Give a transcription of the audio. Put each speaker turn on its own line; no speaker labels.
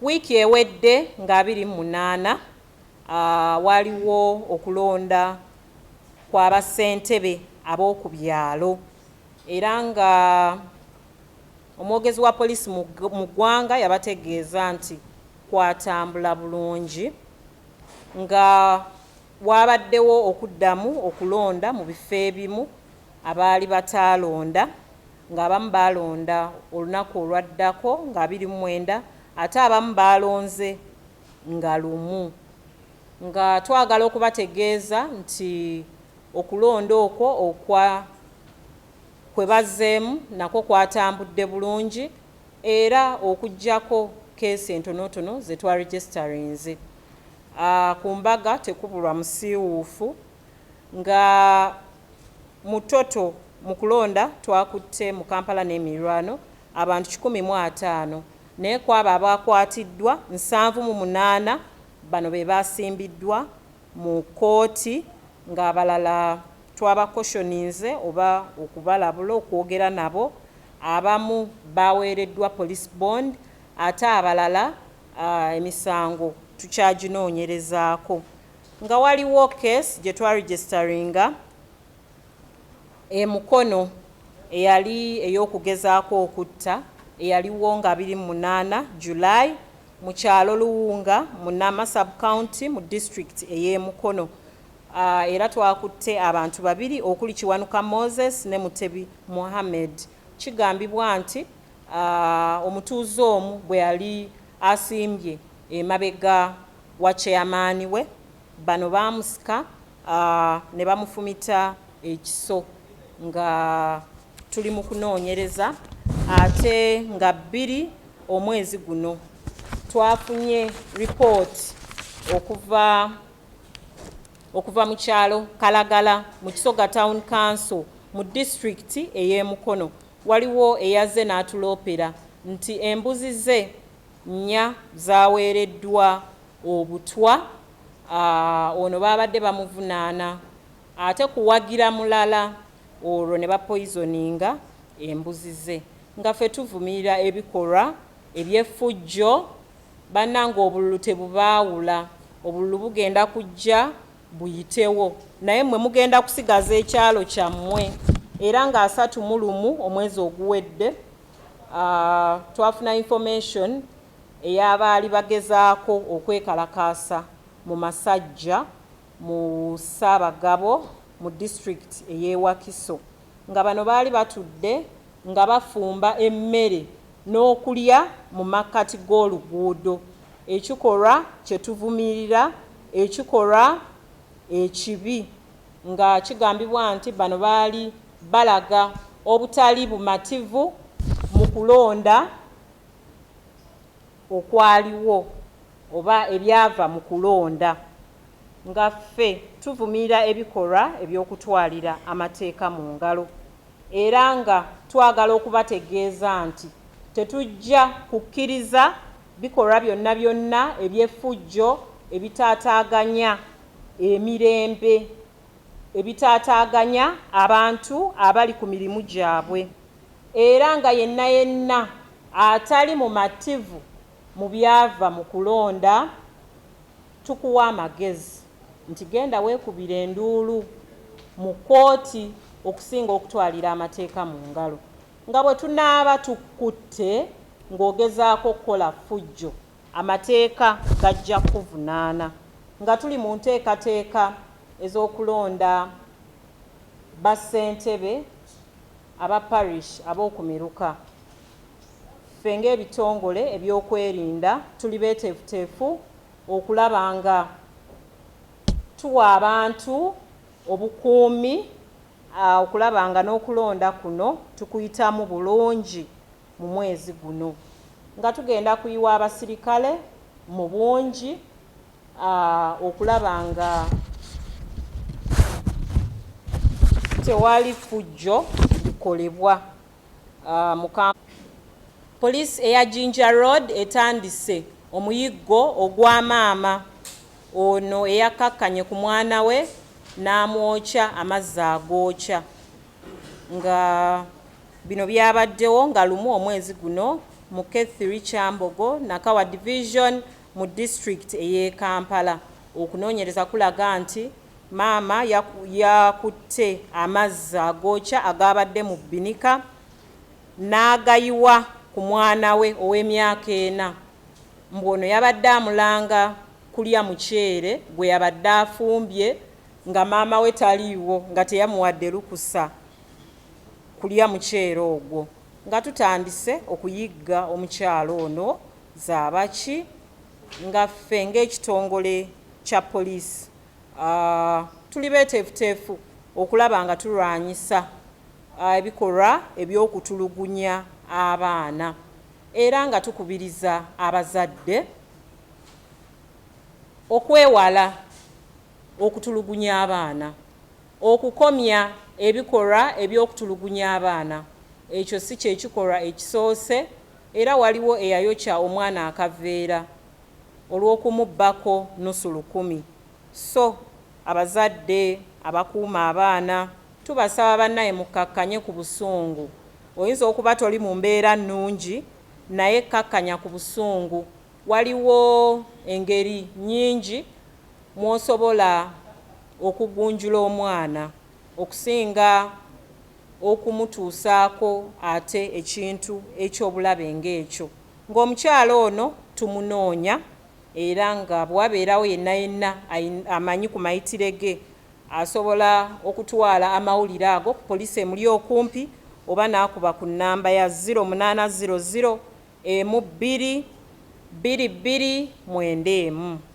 Wiiki ewedde nga 28 waliwo okulonda kwa bassentebe ab'oku byalo era nga omwogezi wa poliisi mu ggwanga yabategeeza nti kwatambula bulungi nga wabaddewo okuddamu okulonda mu bifo ebimu abaali bataalonda ng'abamu baalonda olunaku olwaddako nga 29 ate abamu baalonze nga 1 nga twagala okubategeeza nti okulonda okwo kwe bazzeemu nako kwatambudde bulungi era okuggyako keesi entonotono ze twaregisterinze. Ku mbaga tekubulwa musiiwuufu nga mu toto mu kulonda twakutte mu Kampala n'emiriraano abantu 150 naye kwabo abakwatiddwa 78 bano be basimbiddwa mu kooti ng'abalala twabakoshoninze oba okubalabula okwogera nabo abamu baweereddwa police bond ate abalala emisango tukyaginoonyerezaako nga waliwo case gye twaregisteringa Mukono eyali ey'okugezaako okutta eyaliwo nga 28 July mu kyalo Luwunga mu Nama sub-county mu district ey'e Mukono. Era twakutte abantu 2 okuli Kiwanuka Moses ne Mutebi Mohammed. Kigambibwa nti omutuuze omu bwe yali asimbye emabega wa chairman we bano baamusika ne bamufumita ekiso nga tuli mu kunoonyereza ate nga 2 omwezi guno twafunye report okuva mu kyalo Kalagala mu Kisoga Town Council mu district ey'e Mukono waliwo eyaze n'atuloopera nti embuzi ze 4 zaaweereddwa obutwa ono baabadde bamuvunaana ate kuwagira mulala olwo ne bapoisoninga embuzi ze nga ffe tuvumirira ebikolwa eby'effujjo bannanga obululu tebubaawula obululu bugenda kujja buyitewo naye mmwe mugenda kusigaza ekyalo kyammwe era nga 31 omwezi oguwedde twafuna information ey'abaali bagezaako okwekalakaasa mu Masajja mu Ssaabagabo mu district ey'e Wakiso nga bano baali batudde nga bafumba emmere n'okulya mu makkati g'oluguudo ekikolwa kye tuvumirira ekikolwa ekibi nga kigambibwa nti bano baali balaga obutali bumativu mu kulonda okwaliwo oba ebyava mu kulonda nga ffe tuvumirira ebikolwa eby'okutwalira amateeka mu ngalo era nga twagala okubategeeza nti tetujja kukkiriza bikolwa byonna eby'effujjo ebitaataaganya emirembe ebitaataaganya abantu abali ku mirimu gyabwe era nga yenna atali mumativu mu byava mu kulonda tukuwa amagezi nti genda weekubira enduulu mu kooti okusinga okutwalira amateeka mu ngalo nga bwe tunaaba tukutte ng'ogezaako okukola ffujjo amateeka gajja kuvunaana nga tuli mu nteekateeka ez'okulonda bassentebe aba parish ab'okumiruka ffe ng'ebitongole ebyokwerinda tuli beeteefuteefu okulaba nga tuwa abantu obukuumi okulaba nga n'okulonda kuno tukuyitamu bulungi mu mwezi guno nga tugenda kuyiwa abasirikale mu bungi okulaba nga tewali ffujjo likolebwa mu poliisi eya Jinja Road etandise omuyiggo ogw'amaama ono eyakkakkanye ku mwana we n'amwokya amazzi agookya nga bino byabaddewo nga 1 omwezi guno mu K3 Kyambogo Nakawa Division mu district eye Kampala. Okunoonyereza kulaga nti maama yakutte amazzi agookya agabadde mu bbinika n'agayiwa ku mwana we ow'emyaka 4. Mbu ono yabadde amulanga kulya muceere gwe yabadde afumbye nga maama we taliiwo nga teyamuwadde lukusa kulya muceere ogwo. Nga tutandise okuyigga omukyalo ono zaabaki nga ffe ng'ekitongole kya poliisi tuli beeteefuteefu okulaba nga tulwanyisa ebikolwa eby'okutulugunya abaana era nga tukubiriza abazadde okwewala okutulugunya abaana, okukomya ebikolwa eby'okutulugunya abaana. Ekyo si kye kikolwa ekisoose era waliwo eyayokya omwana akaveera olw'okumubbako nusu 10. So abazadde abakuuma abaana tubasaba bannaye mukkakkanye ku busungu. Oyinza okuba toli mu mbeera nnungi naye kkakkanya ku busungu. Waliwo engeri nnyingi mw'osobola okugunjula omwana okusinga okumutuusaako ate ekintu eky'obulabe ng'ekyo. Ng'omukyalo ono tumunoonya era nga bwabeerawo yenna amanyi ku mayitire ge asobola okutwala amawulire ago ku poliisi emuli okumpi oba n'akuba ku nnamba ya 0800 12 22 91.